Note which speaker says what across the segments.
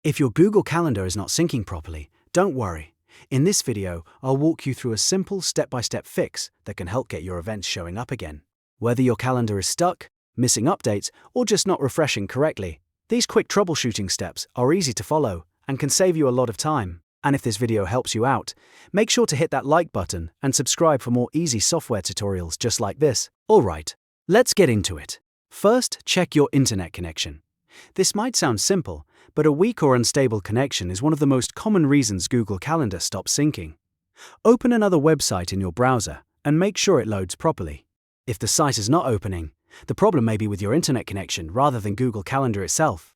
Speaker 1: If your Google Calendar is not syncing properly, don't worry. In this video, I'll walk you through a simple step-by-step fix that can help get your events showing up again. Whether your calendar is stuck, missing updates, or just not refreshing correctly, these quick troubleshooting steps are easy to follow and can save you a lot of time. And if this video helps you out, make sure to hit that like button and subscribe for more easy software tutorials just like this. Alright, let's get into it. First, check your internet connection. This might sound simple, but a weak or unstable connection is one of the most common reasons Google Calendar stops syncing. Open another website in your browser and make sure it loads properly. If the site is not opening, the problem may be with your internet connection rather than Google Calendar itself.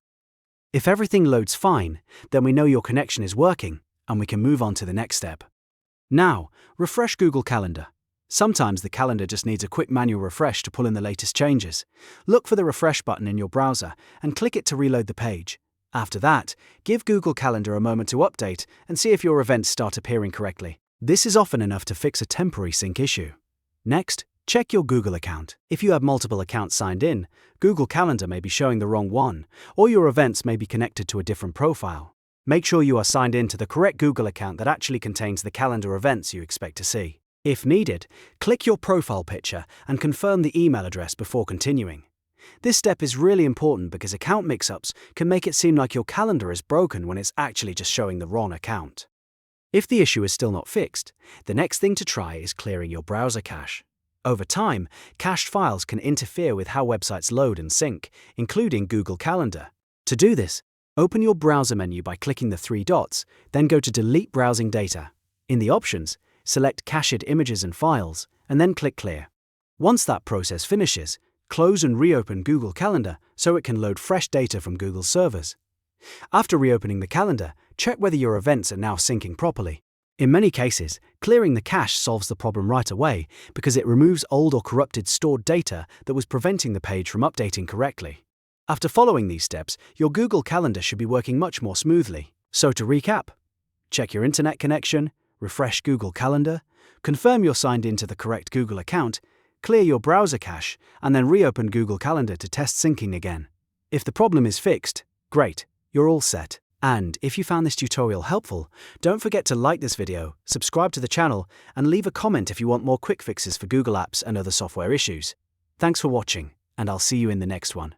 Speaker 1: If everything loads fine, then we know your connection is working and we can move on to the next step. Now, refresh Google Calendar. Sometimes the calendar just needs a quick manual refresh to pull in the latest changes. Look for the refresh button in your browser and click it to reload the page. After that, give Google Calendar a moment to update and see if your events start appearing correctly. This is often enough to fix a temporary sync issue. Next, check your Google account. If you have multiple accounts signed in, Google Calendar may be showing the wrong one, or your events may be connected to a different profile. Make sure you are signed in to the correct Google account that actually contains the calendar events you expect to see. If needed, click your profile picture and confirm the email address before continuing. This step is really important because account mix-ups can make it seem like your calendar is broken when it's actually just showing the wrong account. If the issue is still not fixed, the next thing to try is clearing your browser cache. Over time, cached files can interfere with how websites load and sync, including Google Calendar. To do this, open your browser menu by clicking the three dots, then go to Delete Browsing Data. In the options, select Cached Images and Files, and then click Clear. Once that process finishes, close and reopen Google Calendar so it can load fresh data from Google's servers. After reopening the calendar, check whether your events are now syncing properly. In many cases, clearing the cache solves the problem right away because it removes old or corrupted stored data that was preventing the page from updating correctly. After following these steps, your Google Calendar should be working much more smoothly. So to recap, check your internet connection, refresh Google Calendar, confirm you're signed into the correct Google account, clear your browser cache, and then reopen Google Calendar to test syncing again. If the problem is fixed, great, you're all set. And if you found this tutorial helpful, don't forget to like this video, subscribe to the channel, and leave a comment if you want more quick fixes for Google Apps and other software issues. Thanks for watching, and I'll see you in the next one.